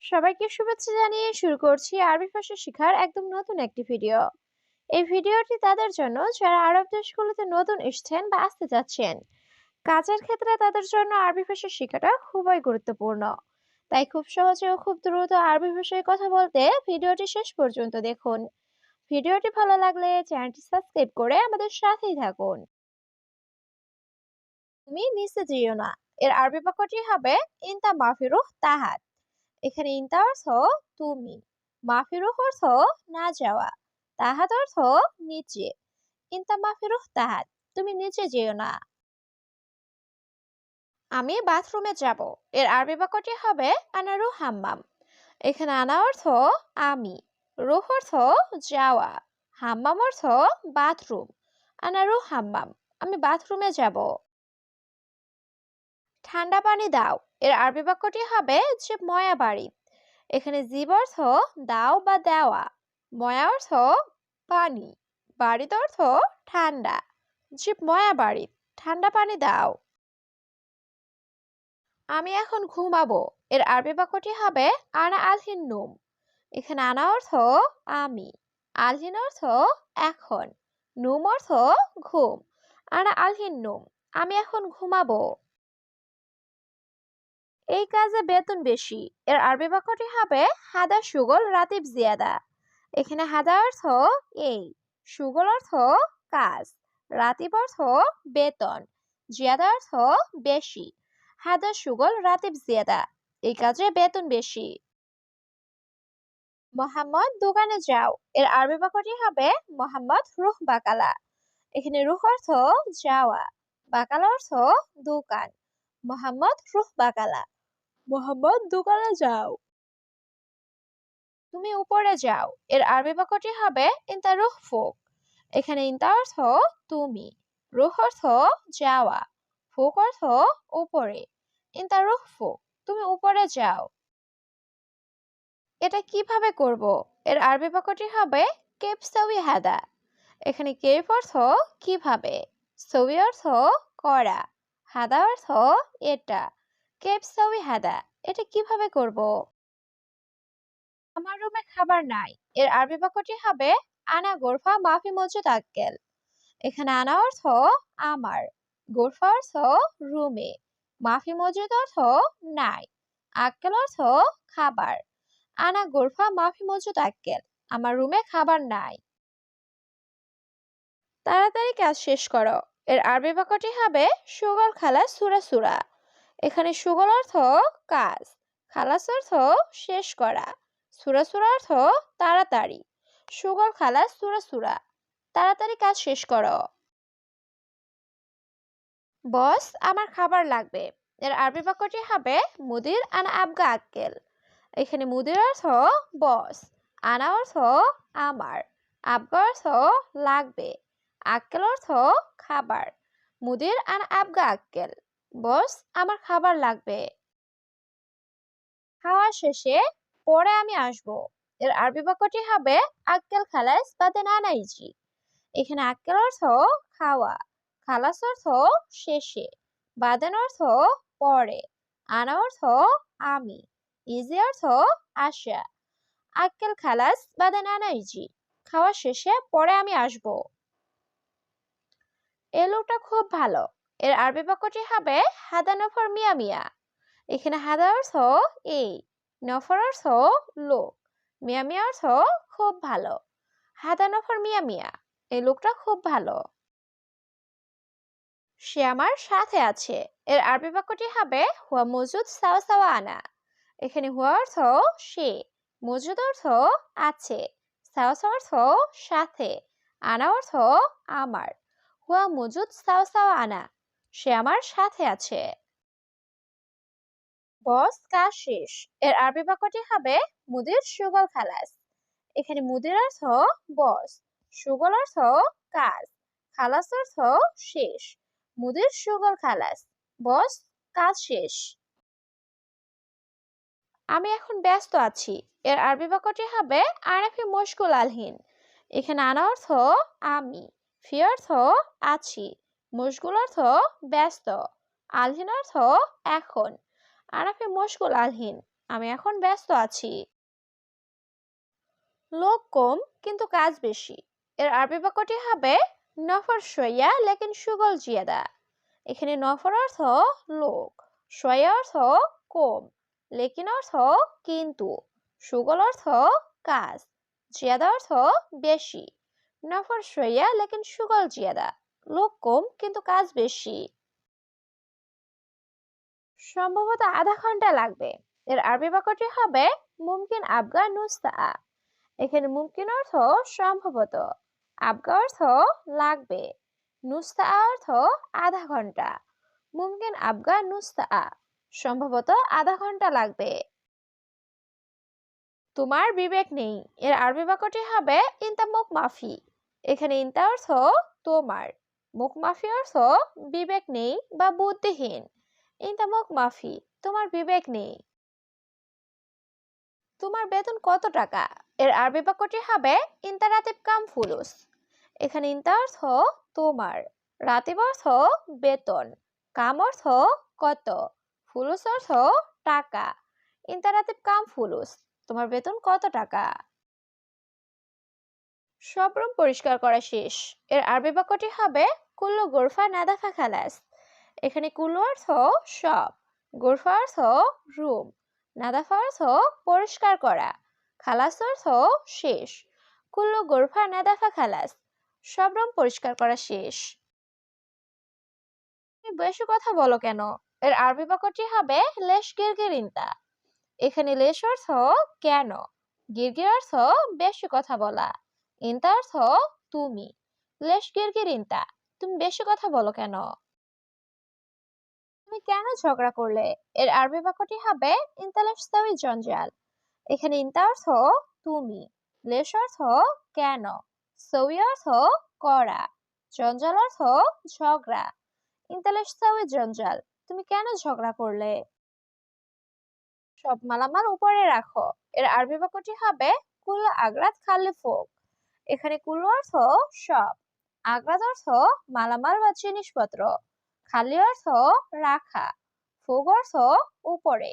সবাইকে শুভেচ্ছা জানিয়ে শুরু করছি আরবি ভাষা শেখার একদম নতুন একটি ভিডিও। এই ভিডিওটি তাদের জন্য যারা আরব দেশগুলোতে নতুন এসেছেন বা আসতে যাচ্ছেন। কাজের ক্ষেত্রে তাদের জন্য আরবি ভাষা শেখাটা খুবই গুরুত্বপূর্ণ। তাই খুব সহজে ও খুব দ্রুত আরবি ভাষায় কথা বলতে ভিডিওটি শেষ পর্যন্ত দেখুন। ভিডিওটি ভালো লাগলে চ্যানেলটি সাবস্ক্রাইব করে আমাদের সাথেই থাকুন। তুমি নিচে যেও না, এর আরবি বাক্যটি হবে ইনতা মাফিরুহ তাহাত। এখানে ইনতা অর্থ তুমি, মাফিরুহ অর্থ না যাওয়া, তাহাত অর্থ নিচে। ইনতা মাফিরুহ তাহাত, তুমি নিচে যেও না। আমি বাথরুমে যাব, এর আরবি বাক্যটি হবে আনারু হাম্মাম। এখানে আনা অর্থ আমি, রুহ অর্থ যাওয়া, হাম্মাম অর্থ বাথরুম। আনারু হাম্মাম, আমি বাথরুমে যাব। ঠান্ডা পানি দাও, এর আরবি বাক্যটি হবে যে ময়া বাড়ি। এখানে জীব অর্থ দাও বা দেওয়া, ময়া অর্থ পানি, বাড়িত অর্থ ঠান্ডা। জীব ময়া বাড়ি, ঠান্ডা পানি দাও। আমি এখন ঘুমাবো, এর আরবি বাক্যটি হবে আনা আলহিন নুম। এখানে আনা অর্থ আমি, আলহিন অর্থ এখন, নুম অর্থ ঘুম। আনা আলহিন নুম, আমি এখন ঘুমাবো। এই কাজে বেতন বেশি, এর আরবি বাক্যটি হবে হাদা সুগল রাতিব জিয়াদা। এখানে হাদা অর্থ এই, সুগল অর্থ কাজ, রাতিব অর্থ বেতন, জিয়াদা অর্থ বেশি। হাদা সুগল রাতিব জিয়াদা, এই কাজে বেতন বেশি। মোহাম্মদ দোকানে যাও, এর আরবি বাক্যটি হবে মোহাম্মদ রুহ বাকালা। এখানে রুহ অর্থ যাওয়া, বাকালা অর্থ দোকান। মোহাম্মদ রুহ বাকালা, মোহাম্মদ দোকানে যাও। তুমি উপরে যাও, এর আরবি বাক্যটি হবে ইনতা রুহ ফুক। এখানে ইনতা অর্থ তুমি, রুহ অর্থ যাওয়া, ফুক অর্থ উপরে। ইনতা রুহ ফুক, তুমি উপরে যাও। এটা কিভাবে করব, এর আরবি বাক্যটি হবে কেপ সাউই হাদা। এখানে কেপ অর্থ কিভাবে, সউই অর্থ করা, হাদা অর্থ এটা। কেপ সাউই হাদা, এটা কিভাবে করব। আমার রুমে খাবার নাই, এর আরবি বাক্যটি হবে আনা গোরফা মাফি মজুদ আক্কেল। এখানে আনা অর্থ আমার, গোরফা অর্থ রুমে, মাফি মজুদ অর্থ নাই, আক্কেল অর্থ খাবার। আনা গোরফা মাফি মজুদ আক্কেল, আমার রুমে খাবার নাই। তাড়াতাড়ি কাজ শেষ করো, এর আরবি বাক্যটি হবে সুগল খালাস সুরা সুরা। এখানে সুগল অর্থ কাজ, খালাস অর্থ শেষ করা, সুরা সুরা অর্থ তাড়াতাড়ি। সুগল খালাস সুরা সুরা, তাড়াতাড়ি কাজ শেষ করো। বস আমার খাবার লাগবে, এর আরবি বাক্যটি হবে মুদির আনা আবগা আক্কেল। এখানে মুদির অর্থ বস, আনা অর্থ আমার, আবগা অর্থ লাগবে, আক্কেল অর্থ খাবার। মুদির আনা আবগা আক্কেল, বস আমার খাবার লাগবে। খাওয়া শেষে পরে আমি আসবো, এর আরবি বাক্যটি হবে আক্কেল খালাস বাদে নানাইজি। এখানে আক্কেল অর্থ খাওয়া, খালাস অর্থ শেষে, বাদেন অর্থ পরে, আনা অর্থ আমি, ইজি অর্থ আসা। আক্কেল খালাস বাদে নানাইজি, খাওয়া শেষে পরে আমি আসবো। এই লোকটা খুব ভালো, এর আরবি বাক্যটি হবে হাদা নফর মিয়া মিয়া। এখানে হাদা অর্থ এই, নফর অর্থ লোক, মিয়া মিয়া অর্থ খুব ভালো। হাদা নফর মিয়া মিয়া, এই লোকটা খুব ভালো। সে আমার সাথে আছে, এর আরবি বাক্যটি হবে হুয়া মজুদ সাওয়া সাওয়া আনা। এখানে হুয়া অর্থ সে, মজুদ অর্থ আছে, সাওয়া সাওয়া অর্থ সাথে, আনা অর্থ আমার। হুয়া মজুদ সাওয়া সাওয়া আনা, সে আমার সাথে আছে। বস কাজ শেষ, এর আরবি বাক্যটি হবে মুদির সুগল খালাস। এখানে মুদির অর্থ বস, সুগল অর্থ কাজ, খালাস অর্থ শেষ। মুদির সুগল খালাস, বস কাজ শেষ। আমি এখন ব্যস্ত আছি, এর আরবি বাক্যটি হবে আনাফি মুশকুল আলহিন। এখানে আনা অর্থ আমি, ফি অর্থ আছি, মুশগুল অর্থ ব্যস্ত, আলহিন অর্থ এখন। আনাফি মুশকুল আলহিন, আমি এখন ব্যস্ত আছি। লোক কম কিন্তু কাজ বেশি। এর আরবি বাক্যটি হবে নফর শইয়া লেকিন শুগল জিয়াদা। এখানে নফর অর্থ লোক, শইয়া অর্থ কম, লেকিন অর্থ কিন্তু, শুগল অর্থ কাজ, জিয়াদা অর্থ বেশি। নফর শইয়া লেকিন শুগল জিয়াদা, লোক কম কিন্তু কাজ বেশি। সম্ভবত আধা ঘন্টা লাগবে। এর আরবি বাক্যটি হবে মুমকিন আবগা নুস্তা। এখানে মুমকিন অর্থ সম্ভবত, আবগা অর্থ লাগবে, নুস্তা অর্থ আধা ঘন্টা। মুমকিন আবগা নুস্তা, সম্ভবত আধা ঘন্টা লাগবে। তোমার বিবেক নেই। এর আরবি বাক্যটি হবে ইনতা মুখ মাফি। এখানে ইনতা অর্থ তোমার, মুখ মাফি অর্থ বিবেক নেই বা বুদ্ধিহীন। ইনতা মুখ মাফি, তোমার বিবেক নেই। তোমার বেতন কত টাকা? এর আরবি বাক্যটি হবে ইনতা রাতিব কাম ফুলুস। এখানে ইনতা অর্থ তোমার, রাতিব অর্থ বেতন, কাম অর্থ কত, ফুলুস অর্থ টাকা। ইনতা রাতিব কাম ফুলুস, তোমার বেতন কত টাকা? সব রুম পরিষ্কার করা শেষ। এর আরবি বাক্যটি হবে কুল্লু গোরফা নাদাফা খালাস। এখানে কুল্লু অর্থ সব, গোরফা অর্থ রুম, নাদাফা অর্থ পরিষ্কার করা, খালাস অর্থ শেষ। কুল্লু গোরফা নাদাফা খালাস, সব রুম পরিষ্কার করা শেষ। তুমি বেশি কথা বলো কেন? এর আরবি বাক্যটি হবে লেশ গিরগির ইনতা। এখানে লেশ অর্থ কেন, গিরগির অর্থ বেশি কথা বলা, ইনতা অর্থ তুমি। লেশ গিরগির ইনতা, তুমি বেশি কথা বলো কেন? তুমি কেন ঝগড়া করলে? এর আরবি বাক্যটি হবে ইনতালেশ তাওই জঞ্জাল। এখানে ইনতা অর্থ তুমি, লেশ অর্থ কেন, সউই অর্থ করা, জঞ্জাল অর্থ ঝগড়া। ইনতালেশ তাওই জঞ্জাল, তুমি কেন ঝগড়া করলে? সব মালামাল উপরে রাখো। এর আরবি বাক্যটি হবে কুল আগ্রাত খালি ফোক। এখানে কুল অর্থ সব, আগ্রাত অর্থ মালামাল বা জিনিসপত্র, খালি অর্থ রাখা, ফোক অর্থ উপরে।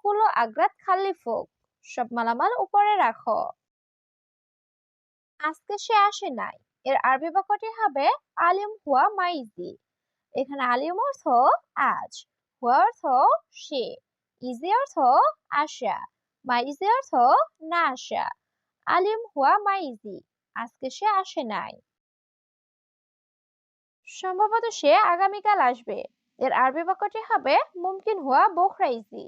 কুল আগ্রাত খালি ফোক, সব মালামাল উপরে রাখো। আজকে সে আসে নাই। এর আরবি বাক্যটি হবে আলিম হুয়া মাইজি। এখানে আলিম অর্থ আজ, হুয়া অর্থ সে, ইজি অর্থ আসা, মাইজি অর্থ না আসা। আলিম হুয়া মাইজি, আজকে সে আসে নাই। সম্ভবত সে আগামীকাল আসবে। এর আরবি বাক্যটি হবে মুমকিন হুয়া বোখরাইজি।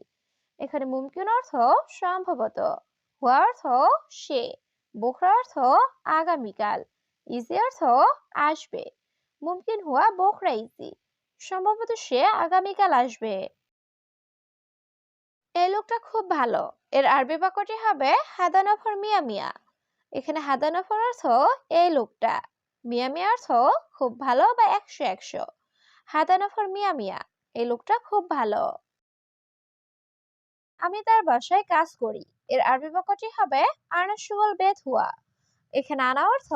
এখানে মুমকিন অর্থ সম্ভবত, হুয়া অর্থ সে, বোখরা অর্থ আগামীকাল, ইজি অর্থ আসবে। মুমকিন হুয়া বোখরাইজি, সম্ভবত সে আগামীকাল আসবে। এই লোকটা খুব ভালো। এর আরবি বাক্যটি হবে হাদানফর মিয়া মিয়া। এখানে হাদানফর অর্থ এই লোকটা, মিয়া মিয়া অর্থ খুব ভালো বা 100-100। হাদানফর মিয়া মিয়া, এই লোকটা খুব ভালো। আমি তার বাসায় কাজ করি। এর আরবি বাক্যটি হবে আনা সুগল বেত হুয়া। এখানে আনা অর্থ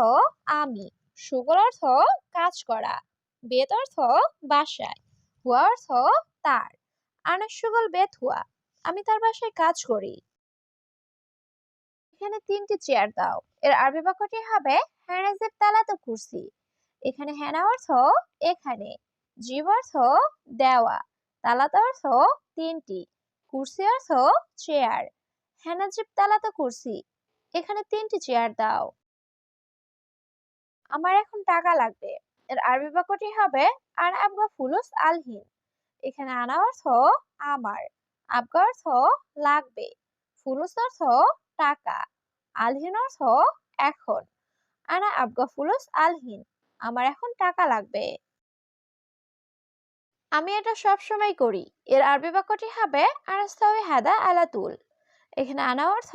আমি, সুগল অর্থ কাজ করা, বেত অর্থ বাসায়, হুয়া অর্থ তার। আনা সুগল বেত হুয়া, আমি তার বাসায় কাজ করি। এখানে 3টি চেয়ার দাও। এর আরবি বাক্যটি হবে হ্যানাজেব তালাতো কুরসি। এখানে হ্যানা অর্থ এখানে, জিব অর্থ দেওয়া, তালাত অর্থ 3টি, কুরসি অর্থ চেয়ার। হ্যানাজিব তালাতো কুরসি, এখানে 3টি চেয়ার দাও। আমার এখন টাকা লাগবে। এর আরবি বাক্যটি হবে আনা আবগা ফুলুস আলহিন। এখানে আনা অর্থ আমার, আবগা অর্থ লাগবে, ফুলুস অর্থ টাকা, আলহিন অর্থ এখন। আনা আবগা ফুলুস আলহিন, আমার এখন টাকা লাগবে। আমি এটা সব সময় করি। এর আরবি বাক্যটি হবে আনাস্তাওই হাদা আলাতুল। এখানে আনা অর্থ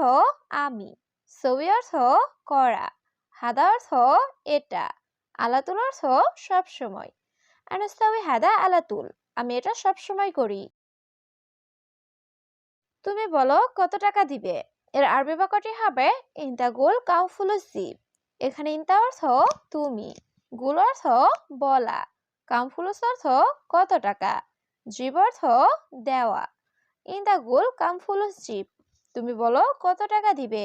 আমি, সউই অর্থ করা, হাদা অর্থ এটা, আলাতুল অর্থ সব সময়। আনাস্তাওই হাদা আলাতুল, আমি এটা সব সময় করি। তুমি বলো কত টাকা দিবে? এর আরবি বাক্যটি হবে ইনতা গুল কাউফুলুস জিব। এখানে ইনতা অর্থ তুমি, গুল অর্থ বলা, কামফুলুস অর্থ কত টাকা, জিব অর্থ দেওয়া। In the goal come full zip. তুমি বলো কত টাকা দিবে?